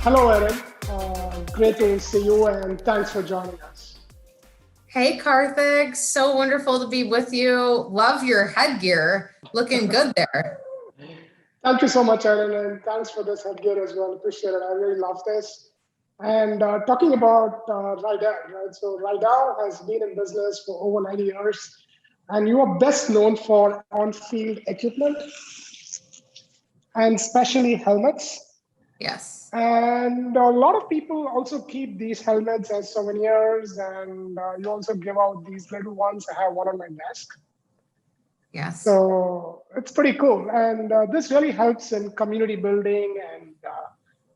Hello, Erin. Great to see you, and thanks for joining us. Hey, Karthik. So wonderful to be with you. Love your headgear. Looking good there. Thank you so much, Erin, and thanks for this headgear as well. Appreciate it. I really love this. And talking about Riddell, right? So Riddell has been in business for over 90 years, and you are best known for on-field equipment and especially helmets. Yes. And a lot of people also keep these helmets as souvenirs, and you also give out these little ones. I have one on my desk. Yes. So it's pretty cool. And this really helps in community building and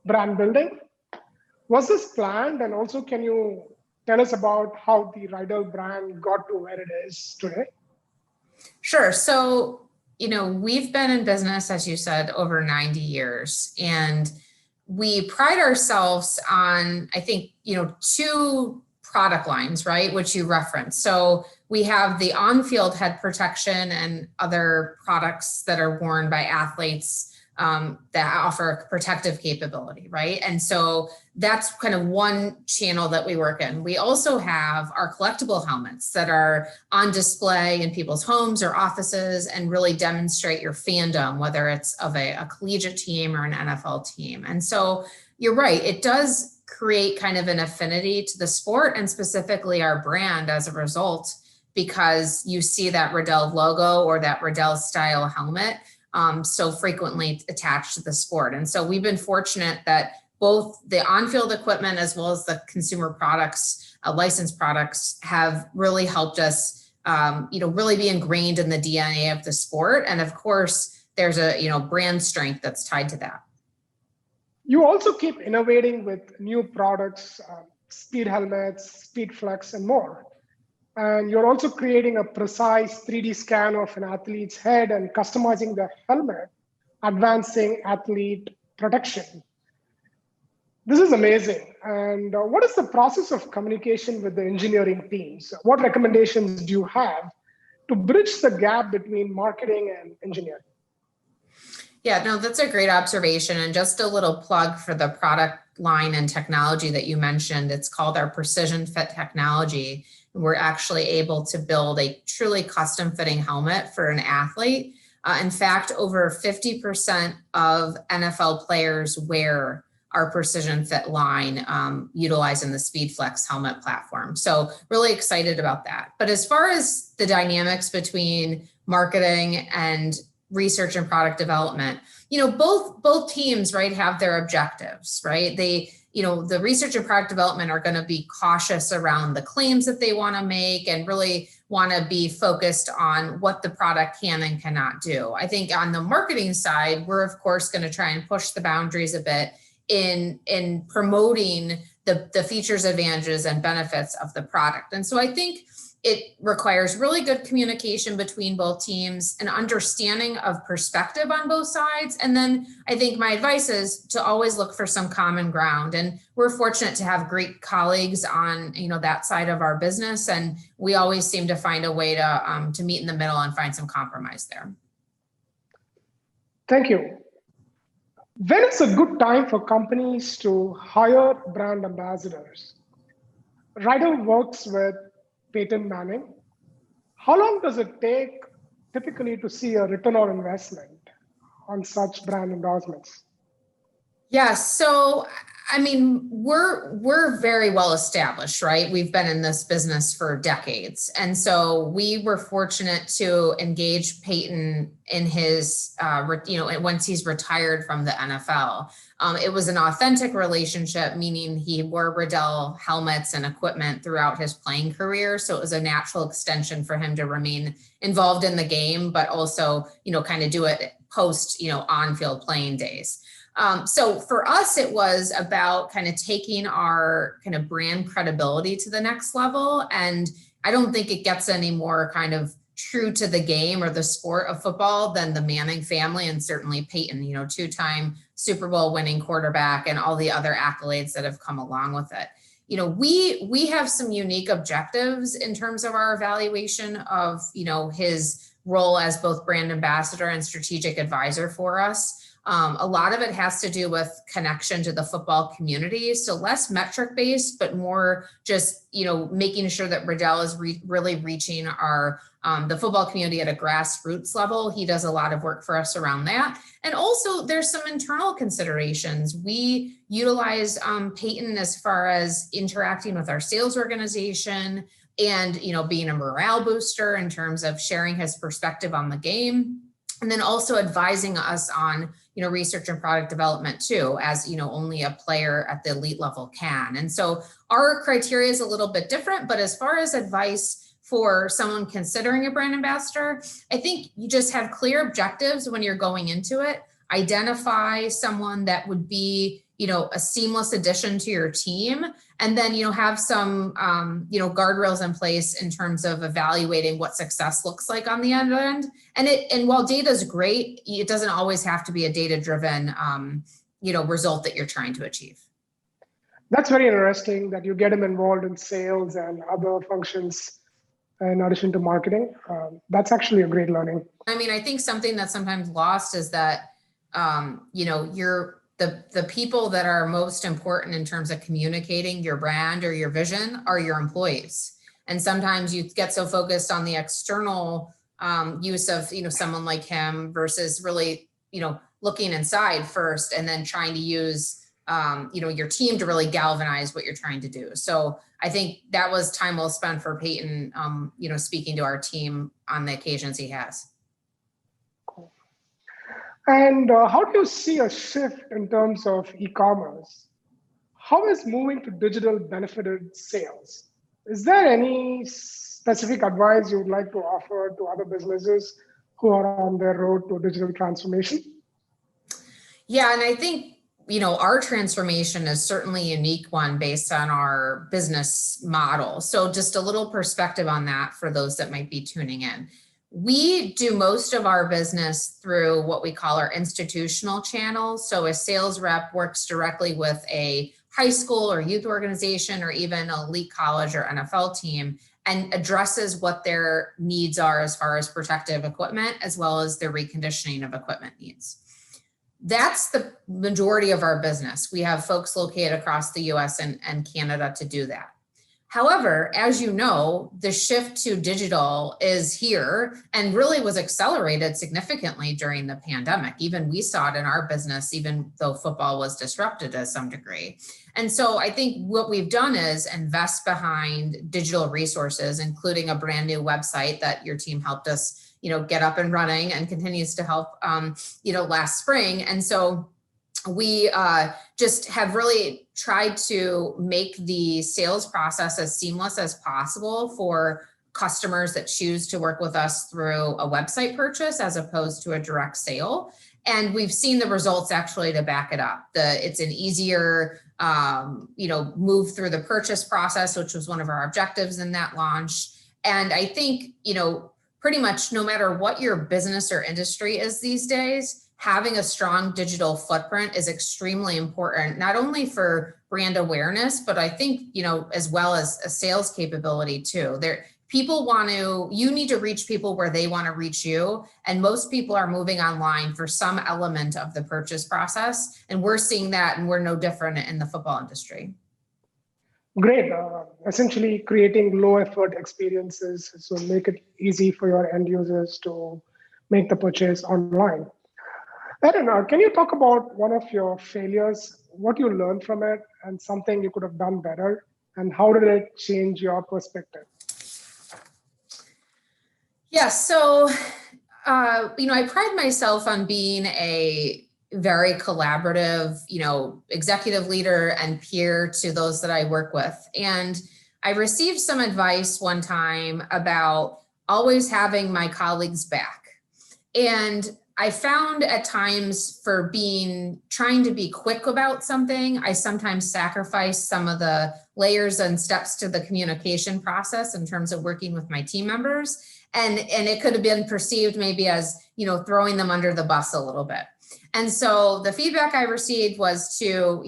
brand building. Was this planned? And also, can you tell us about how the Riddell brand got to where it is today? Sure. So, we've been in business, as you said, over 90 years. And we pride ourselves on, I think, two product lines, right, which you referenced. So we have the on-field head protection and other products that are worn by athletes that offer protective capability, right? And so that's kind of one channel that we work in. We also have our collectible helmets that are on display in people's homes or offices and really demonstrate your fandom, whether it's of a collegiate team or an NFL team. And so you're right, it does create kind of an affinity to the sport and specifically our brand as a result, because you see that Riddell logo or that Riddell style helmet so frequently attached to the sport. And so we've been fortunate that both the on-field equipment as well as the consumer products, licensed products, have really helped us, really be ingrained in the DNA of the sport. And of course, there's a brand strength that's tied to that. You also keep innovating with new products, speed helmets, speed flex, and more. And you're also creating a precise 3D scan of an athlete's head and customizing the helmet, advancing athlete protection. This is amazing. And what is the process of communication with the engineering teams? What recommendations do you have to bridge the gap between marketing and engineering? Yeah, no, that's a great observation. And just a little plug for the product line and technology that you mentioned. It's called our Precision Fit technology. We're actually able to build a truly custom fitting helmet for an athlete. In fact, over 50% of NFL players wear our Precision Fit line utilizing the SpeedFlex helmet platform. So really excited about that. But as far as the dynamics between marketing and research and product development, both teams, right, have their objectives, right? The research and product development are going to be cautious around the claims that they want to make and really want to be focused on what the product can and cannot do. I think on the marketing side, we're of course going to try and push the boundaries a bit in promoting the features, advantages, and benefits of the product. And so I think it requires really good communication between both teams, an understanding of perspective on both sides. And then I think my advice is to always look for some common ground. And we're fortunate to have great colleagues on, that side of our business. And we always seem to find a way to meet in the middle and find some compromise there. Thank you. When is a good time for companies to hire brand ambassadors? Riddell works with Peyton Manning. How long does it take typically to see a return on investment on such brand endorsements? Yeah, so we're very well established, right? We've been in this business for decades, and so we were fortunate to engage Peyton in his, once he's retired from the NFL. It was an authentic relationship, meaning he wore Riddell helmets and equipment throughout his playing career, so it was a natural extension for him to remain involved in the game, but also, kind of do it post, on-field playing days. So for us, it was about kind of taking our kind of brand credibility to the next level. And I don't think it gets any more kind of true to the game or the sport of football than the Manning family, and certainly Peyton, two-time Super Bowl winning quarterback and all the other accolades that have come along with it. We have some unique objectives in terms of our evaluation of, his role as both brand ambassador and strategic advisor for us. A lot of it has to do with connection to the football community. So less metric based, but more just, making sure that Riddell is really reaching the football community at a grassroots level. He does a lot of work for us around that. And also there's some internal considerations. We utilize Peyton as far as interacting with our sales organization and, being a morale booster in terms of sharing his perspective on the game. And then also advising us on, research and product development too, as, only a player at the elite level can. And so our criteria is a little bit different, but as far as advice for someone considering a brand ambassador, I think you just have clear objectives when you're going into it. Identify someone that would be, a seamless addition to your team. And then, have some, guardrails in place in terms of evaluating what success looks like on the end. And while data is great, it doesn't always have to be a data-driven, result that you're trying to achieve. That's very interesting that you get them involved in sales and other functions in addition to marketing. That's actually a great learning. I think something that's sometimes lost is that, the people that are most important in terms of communicating your brand or your vision are your employees. And sometimes you get so focused on the external use of, someone like him versus really, looking inside first and then trying to use, your team to really galvanize what you're trying to do. So I think that was time well spent for Peyton, speaking to our team on the occasions he has. And how do you see a shift in terms of e-commerce? How is moving to digital benefited sales? Is there any specific advice you would like to offer to other businesses who are on their road to digital transformation? Yeah, and I think, our transformation is certainly a unique one based on our business model. So just a little perspective on that for those that might be tuning in. We do most of our business through what we call our institutional channels. So a sales rep works directly with a high school or youth organization or even an elite college or NFL team and addresses what their needs are as far as protective equipment, as well as their reconditioning of equipment needs. That's the majority of our business. We have folks located across the US and Canada to do that. However, as you know, the shift to digital is here and really was accelerated significantly during the pandemic. Even we saw it in our business, even though football was disrupted to some degree. And so I think what we've done is invest behind digital resources, including a brand new website that your team helped us, get up and running and continues to help, last spring. And so we just have really tried to make the sales process as seamless as possible for customers that choose to work with us through a website purchase as opposed to a direct sale. And we've seen the results actually to back it up. It's an easier, move through the purchase process, which was one of our objectives in that launch. And I think, pretty much no matter what your business or industry is these days, having a strong digital footprint is extremely important, not only for brand awareness, but I think, as well as a sales capability too. You need to reach people where they want to reach you. And most people are moving online for some element of the purchase process. And we're seeing that, and we're no different in the football industry. Great. Essentially creating low effort experiences so make it easy for your end users to make the purchase online. Erin, can you talk about one of your failures, what you learned from it, and something you could have done better, and how did it change your perspective? Yeah, so, I pride myself on being a very collaborative, executive leader and peer to those that I work with. And I received some advice one time about always having my colleagues back. And I found at times for trying to be quick about something, I sometimes sacrifice some of the layers and steps to the communication process in terms of working with my team members. And it could have been perceived maybe as, throwing them under the bus a little bit. And so the feedback I received was to,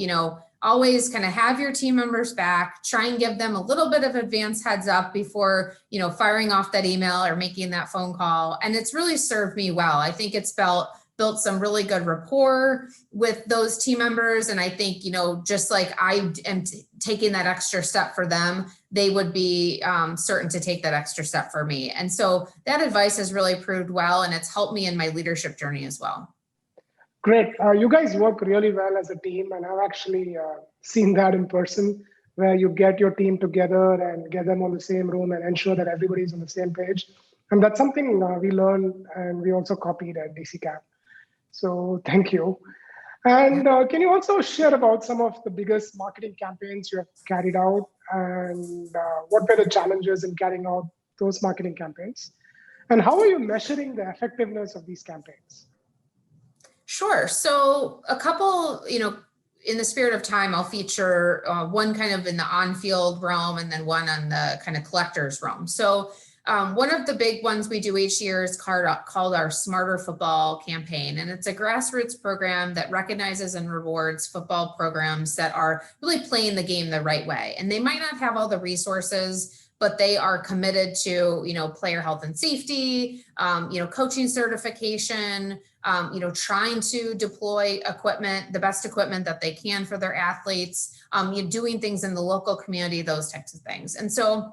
always kind of have your team members back, try and give them a little bit of advance heads up before, firing off that email or making that phone call. And it's really served me well. I think it's built some really good rapport with those team members. And I think, just like I am taking that extra step for them, they would be certain to take that extra step for me. And so that advice has really proved well, and it's helped me in my leadership journey as well. Great. You guys work really well as a team, and I've actually seen that in person, where you get your team together and get them on the same room and ensure that everybody's on the same page. And that's something we learned and we also copied at DCKAP. So thank you. And can you also share about some of the biggest marketing campaigns you have carried out, and what were the challenges in carrying out those marketing campaigns? And how are you measuring the effectiveness of these campaigns? Sure. So a couple, in the spirit of time, I'll feature one kind of in the on-field realm and then one on the kind of collectors realm. So one of the big ones we do each year is called our Smarter Football campaign. And it's a grassroots program that recognizes and rewards football programs that are really playing the game the right way. And they might not have all the resources, but they are committed to, player health and safety, coaching certification, trying to deploy equipment, the best equipment that they can for their athletes, doing things in the local community, those types of things. And so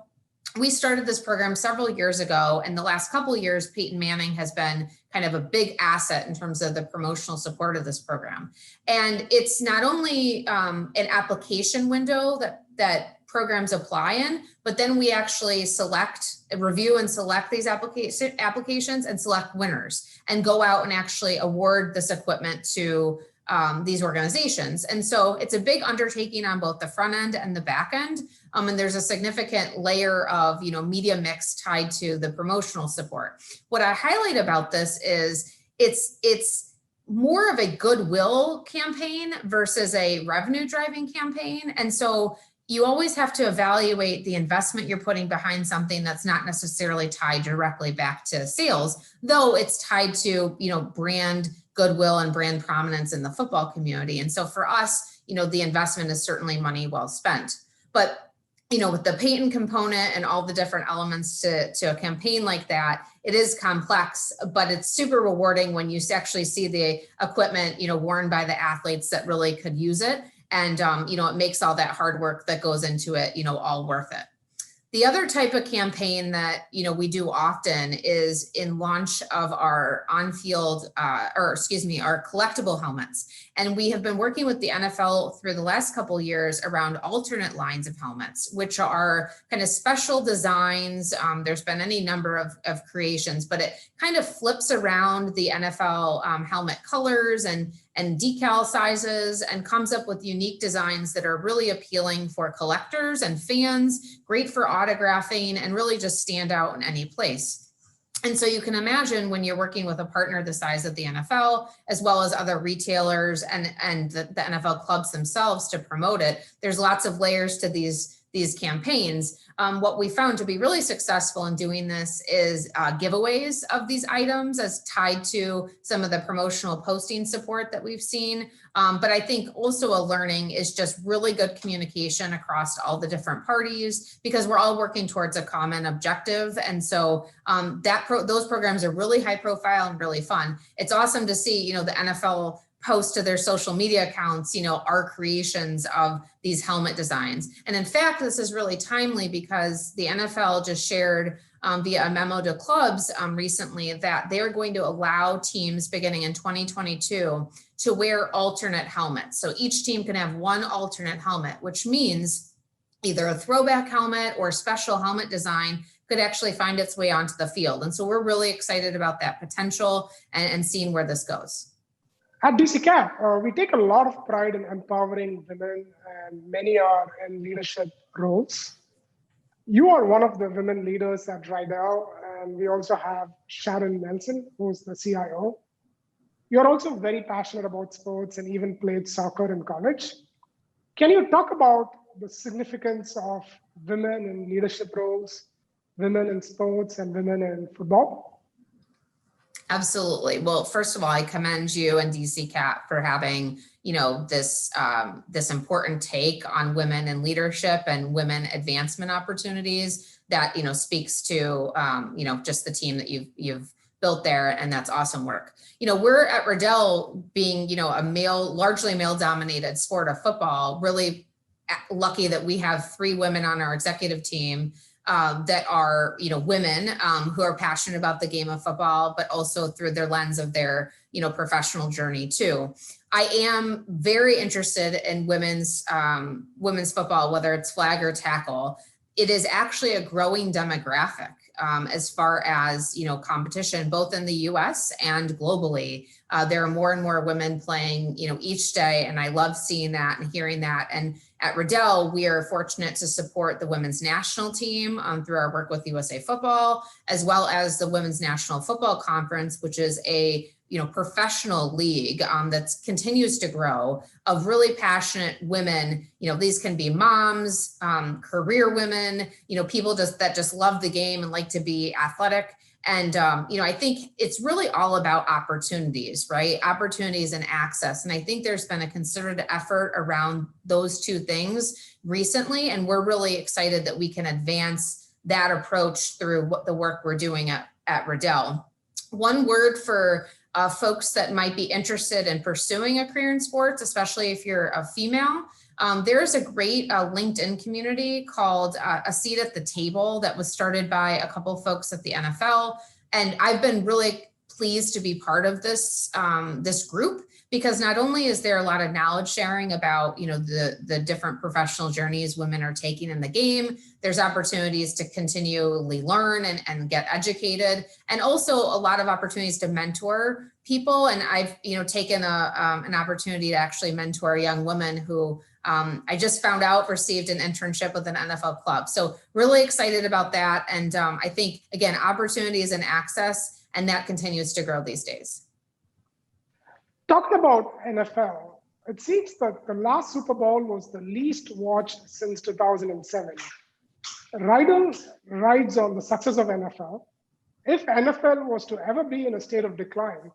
we started this program several years ago, and the last couple of years, Peyton Manning has been kind of a big asset in terms of the promotional support of this program. And it's not only an application window that programs apply in, but then we actually review and select these applications and select winners and go out and actually award this equipment to these organizations. And so it's a big undertaking on both the front end and the back end. And there's a significant layer of, media mix tied to the promotional support. What I highlight about this is it's more of a goodwill campaign versus a revenue driving campaign. And so you always have to evaluate the investment you're putting behind something that's not necessarily tied directly back to sales, though it's tied to, brand goodwill and brand prominence in the football community. And so for us, the investment is certainly money well spent. But, with the Peyton component and all the different elements to a campaign like that, it is complex, but it's super rewarding when you actually see the equipment, worn by the athletes that really could use it. And, it makes all that hard work that goes into it, all worth it. The other type of campaign that, we do often is in launch of our on-field, our collectible helmets. And we have been working with the NFL through the last couple of years around alternate lines of helmets, which are kind of special designs. There's been any number of creations, but it kind of flips around the NFL helmet colors and decal sizes and comes up with unique designs that are really appealing for collectors and fans, great for autographing, and really just stand out in any place. And so you can imagine when you're working with a partner the size of the NFL, as well as other retailers and the NFL clubs themselves to promote it, there's lots of layers to these campaigns. What we found to be really successful in doing this is giveaways of these items as tied to some of the promotional posting support that we've seen. But I think also a learning is just really good communication across all the different parties, because we're all working towards a common objective. And so those programs are really high profile and really fun. It's awesome to see, the NFL post to their social media accounts, our creations of these helmet designs. And in fact, this is really timely because the NFL just shared via a memo to clubs recently that they're going to allow teams beginning in 2022 to wear alternate helmets. So each team can have one alternate helmet, which means either a throwback helmet or a special helmet design could actually find its way onto the field. And so we're really excited about that potential and seeing where this goes. At DCKAP, we take a lot of pride in empowering women, and many are in leadership roles. You are one of the women leaders at Riddell, and we also have Sharon Nelson, who's the CIO. You're also very passionate about sports and even played soccer in college. Can you talk about the significance of women in leadership roles, women in sports, and women in football? Absolutely. Well, first of all, I commend you and DCKAP for having, this important take on women in leadership and women advancement opportunities that, speaks to, just the team that you've built there, and that's awesome work. We're at Riddell, being, a largely male dominated sport of football, really lucky that we have 3 women on our executive team that are, women who are passionate about the game of football, but also through their lens of their, professional journey too. I am very interested in women's football, whether it's flag or tackle. It is actually a growing demographic as far as, competition, both in the US and globally. There are more and more women playing, each day. And I love seeing that and hearing that. And at Riddell, we are fortunate to support the women's national team through our work with USA Football, as well as the Women's National Football Conference, which is a professional league that continues to grow, of really passionate women. These can be moms, career women, people that just love the game and like to be athletic. And, I think it's really all about opportunities, right? Opportunities and access. And I think there's been a concerted effort around those 2 things recently. And we're really excited that we can advance that approach through the work we're doing at Riddell. One word for folks that might be interested in pursuing a career in sports, especially if you're a female. There's a great LinkedIn community called A Seat at the Table that was started by a couple folks at the NFL. And I've been really pleased to be part of this group, because not only is there a lot of knowledge sharing about, the different professional journeys women are taking in the game, there's opportunities to continually learn and get educated, and also a lot of opportunities to mentor people. And I've, taken an opportunity to actually mentor a young woman who I just found out received an internship with an NFL club. So really excited about that. And I think, again, opportunities and access, and that continues to grow these days. Talking about NFL, it seems that the last Super Bowl was the least watched since 2007. Riddell rides on the success of NFL. If NFL was to ever be in a state of decline,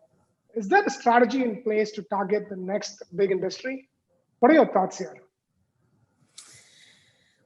is there a strategy in place to target the next big industry? What are your thoughts here?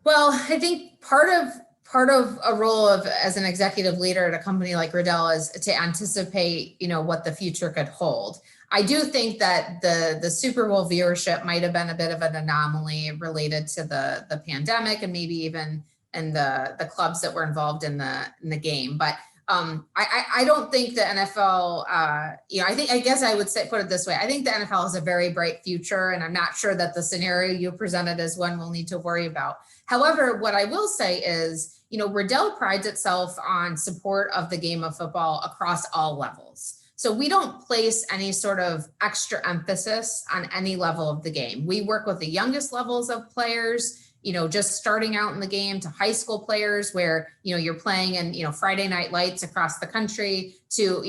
Well, I think part of a role as an executive leader at a company like Riddell is to anticipate, what the future could hold. I do think that the Super Bowl viewership might have been a bit of an anomaly related to the pandemic, and maybe even in the clubs that were involved in the game. But I don't think the NFL, I guess I would put it this way. I think the NFL has a very bright future, and I'm not sure that the scenario you presented is one we'll need to worry about. However, what I will say is, Riddell prides itself on support of the game of football across all levels. So we don't place any sort of extra emphasis on any level of the game. We work with the youngest levels of players, just starting out in the game, to high school players where, you're playing in, Friday night lights across the country, to,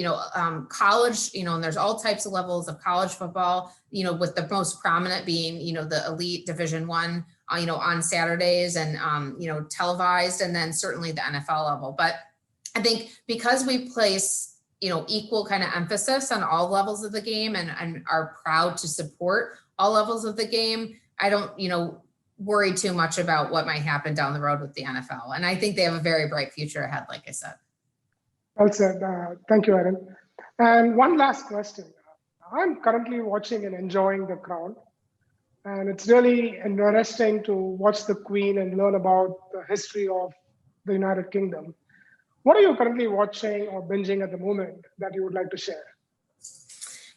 college, and there's all types of levels of college football, with the most prominent being, the elite Division I, on Saturdays and, televised, and then certainly the NFL level. But I think because we place, equal kind of emphasis on all levels of the game, and are proud to support all levels of the game, I don't, worry too much about what might happen down the road with the NFL. And I think they have a very bright future ahead, like I said. Well said. Thank you, Erin. And one last question. I'm currently watching and enjoying The Crown. And it's really interesting to watch the Queen and learn about the history of the United Kingdom. What are you currently watching or binging at the moment that you would like to share?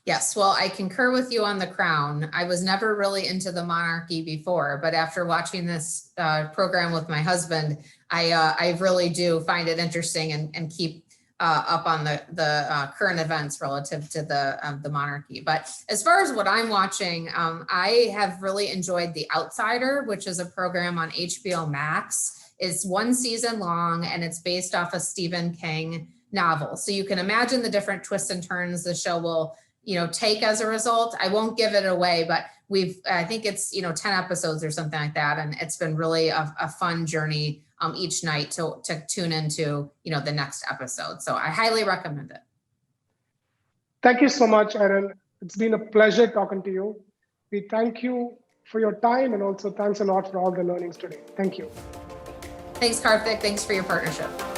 Yes, well, I concur with you on The Crown. I was never really into the monarchy before, but after watching this program with my husband, I really do find it interesting and keep up on the current events relative to the monarchy. But as far as what I'm watching, I have really enjoyed The Outsider, which is a program on HBO Max. It's 1 season long, and it's based off a Stephen King novel. So you can imagine the different twists and turns the show will take as a result. I won't give it away, but I think it's, 10 episodes or something like that. And it's been really a fun journey each night to tune into, the next episode. So I highly recommend it. Thank you so much, Erin. It's been a pleasure talking to you. We thank you for your time, and also thanks a lot for all the learnings today. Thank you. Thanks, Karthik. Thanks for your partnership.